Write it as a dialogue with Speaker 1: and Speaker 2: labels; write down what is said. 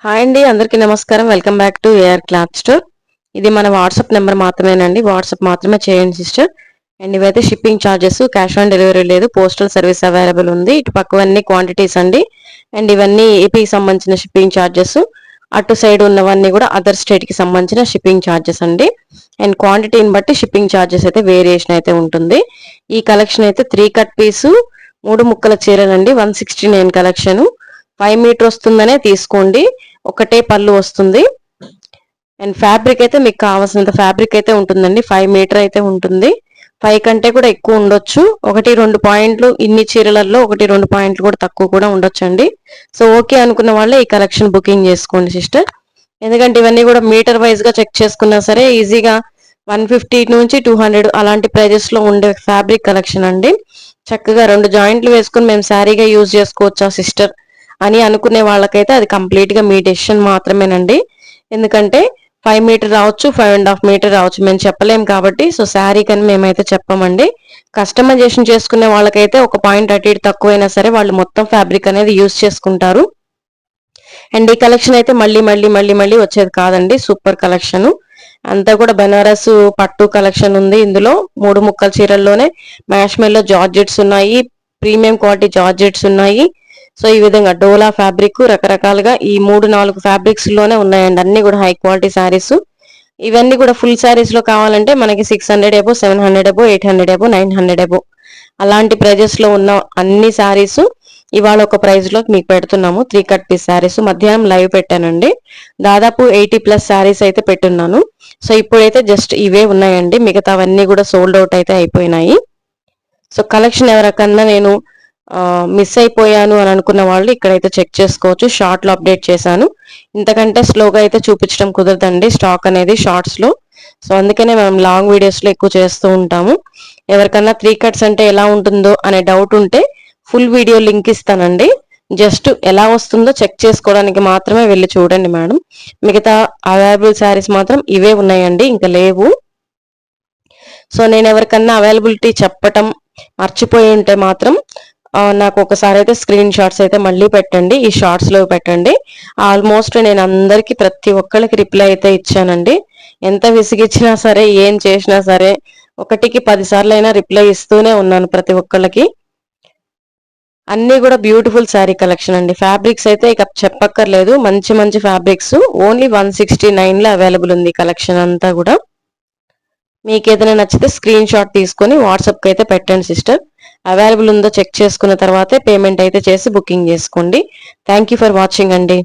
Speaker 1: Hi అండి, అందరికీ నమస్కారం. Welcome back to AR cloth store. ఇది మన వాట్సాప్ నెంబర్ మాత్రమేనండి. వాట్సాప్ మాత్రమే చేయండి సిస్టర్. అండ్ ఇవైతే shipping charges, cash on delivery లేదు, పోస్టల్ సర్వీస్ అవైలబుల్ ఉంది. ఇటు పక్కవన్నీ క్వాంటిటీస్ అండి. అండ్ ఇవన్నీ ఏపీకి సంబంధించిన షిప్పింగ్ ఛార్జెస్. అటు సైడ్ ఉన్నవన్నీ కూడా అదర్ స్టేట్కి సంబంధించిన షిప్పింగ్ ఛార్జెస్ అండి. అండ్ క్వాంటిటీని బట్టి షిప్పింగ్ ఛార్జెస్ అయితే వేరియేషన్ అయితే ఉంటుంది. ఈ కలెక్షన్ అయితే 3 కట్ పీసు 3 ముక్కల చీరలండి. 169 కలెక్షన్. 5 మీటర్ వస్తుందనే తీసుకోండి. ఒకటే పళ్ళు వస్తుంది. అండ్ ఫ్యాబ్రిక్ అయితే మీకు కావాల్సినంత ఫ్యాబ్రిక్ అయితే ఉంటుందండి. 5 మీటర్ అయితే ఉంటుంది. 5 కంటే కూడా ఎక్కువ ఉండొచ్చు. 1-2 పాయింట్లు ఇన్ని చీరలలో 1-2 పాయింట్లు కూడా తక్కువ కూడా ఉండొచ్చు అండి. సో ఓకే అనుకున్న వాళ్ళే ఈ కలెక్షన్ బుకింగ్ చేసుకోండి సిస్టర్. ఎందుకంటే ఇవన్నీ కూడా మీటర్ వైజ్ గా చెక్ చేసుకున్నా సరే ఈజీగా 150 నుంచి 200 అలాంటి ప్రైజెస్ లో ఉండే ఫ్యాబ్రిక్ కలెక్షన్ అండి. చక్కగా 2 జాయింట్లు వేసుకుని మేము శారీగా యూజ్ చేసుకోవచ్చా సిస్టర్ అని అనుకునే వాళ్ళకైతే అది కంప్లీట్ గా మీ డెసిషన్ మాత్రమేనండి. ఎందుకంటే 5 మీటర్ రావచ్చు, 5.5 మీటర్ రావచ్చు, మేము చెప్పలేం కాబట్టి. సో శారీ కని మేమైతే చెప్పమండి. కస్టమైజేషన్ చేసుకునే వాళ్ళకైతే ఒక పాయింట్ అటు ఇటు తక్కువైనా సరే వాళ్ళు మొత్తం ఫ్యాబ్రిక్ అనేది యూజ్ చేసుకుంటారు. అండ్ ఈ కలెక్షన్ అయితే మళ్ళీ మళ్ళీ మళ్ళీ మళ్ళీ వచ్చేది కాదండి. సూపర్ కలెక్షన్ అంతా కూడా బెనారస్ పట్టు కలెక్షన్ ఉంది. ఇందులో 3 ముక్కల చీరల్లోనే మ్యాష్ మెల్లో జార్జెట్స్ ఉన్నాయి, ప్రీమియం క్వాలిటీ జార్జెట్స్ ఉన్నాయి. సో ఈ విధంగా డోలా ఫ్యాబ్రిక్ రకరకాలుగా ఈ 3-4 ఫ్యాబ్రిక్స్ లోనే ఉన్నాయండి. అన్ని కూడా హై క్వాలిటీ శారీస్. ఇవన్నీ కూడా ఫుల్ శారీస్ లో కావాలంటే మనకి 600 ఎబో, 700 ఎబో, 800 ఎబో, 900 ఎబో అలాంటి ప్రైజెస్ లో ఉన్న అన్ని శారీస్ ఇవాళ ఒక ప్రైజ్ లో మీకు పెడుతున్నాము. 3 కట్ పీస్ శారీస్ మధ్యాహ్నం లైవ్ పెట్టానండి. దాదాపు 80+ శారీస్ అయితే పెట్టున్నాను. సో ఇప్పుడైతే జస్ట్ ఇవే ఉన్నాయండి. మిగతావన్నీ కూడా సోల్డ్ అవుట్ అయితే అయిపోయినాయి. సో కలెక్షన్ ఎవరికన్నా నేను మిస్ అయిపోయాను అని అనుకున్న వాళ్ళు ఇక్కడైతే చెక్ చేసుకోవచ్చు. షార్ట్ లో అప్డేట్ చేశాను. ఇంతకంటే స్లోగా అయితే చూపించడం కుదరదండి స్టాక్ అనేది షార్ట్స్ లో. సో అందుకనే మనం లాంగ్ వీడియోస్ లో ఎక్కువ చేస్తూ ఉంటాము. ఎవరికన్నా 3 కట్స్ అంటే ఎలా ఉంటుందో అనే డౌట్ ఉంటే ఫుల్ వీడియో లింక్ ఇస్తానండి. జస్ట్ ఎలా వస్తుందో చెక్ చేసుకోవడానికి మాత్రమే వెళ్ళి చూడండి మేడం. మిగతా అవైలబుల్ శారీస్ మాత్రం ఇవే ఉన్నాయండి, ఇంకా లేవు. సో నేను ఎవరికన్నా అవైలబిలిటీ చెప్పటం మర్చిపోయి ఉంటే మాత్రం నాకు ఒకసారి అయితే స్క్రీన్ షాట్స్ అయితే మళ్ళీ పెట్టండి, ఈ షార్ట్స్ లో పెట్టండి. ఆల్మోస్ట్ నేను అందరికి ప్రతి ఒక్కరికి రిప్లై అయితే ఇచ్చానండి. ఎంత విసిగిచ్చినా సరే, ఏం చేసినా సరే 1కి 10 సార్లు అయినా రిప్లై ఇస్తూనే ఉన్నాను ప్రతి ఒక్కళ్ళకి. అన్ని కూడా బ్యూటిఫుల్ శారీ కలెక్షన్ అండి. ఫ్యాబ్రిక్స్ అయితే ఇక చెప్పక్కర్లేదు, మంచి మంచి ఫ్యాబ్రిక్స్. ఓన్లీ 169 లో అవైలబుల్ ఉంది కలెక్షన్ అంతా కూడా. మీకు ఏదైనా నచ్చితే స్క్రీన్ షాట్ తీసుకొని వాట్సాప్కి అయితే పెట్టండి సిస్టర్. అవైలబుల్ ఉందో చెక్ చేసుకున్న తర్వాతే పేమెంట్ అయితే చేసి బుకింగ్ చేసుకోండి. థ్యాంక్ యూ ఫర్ వాచింగ్ అండి.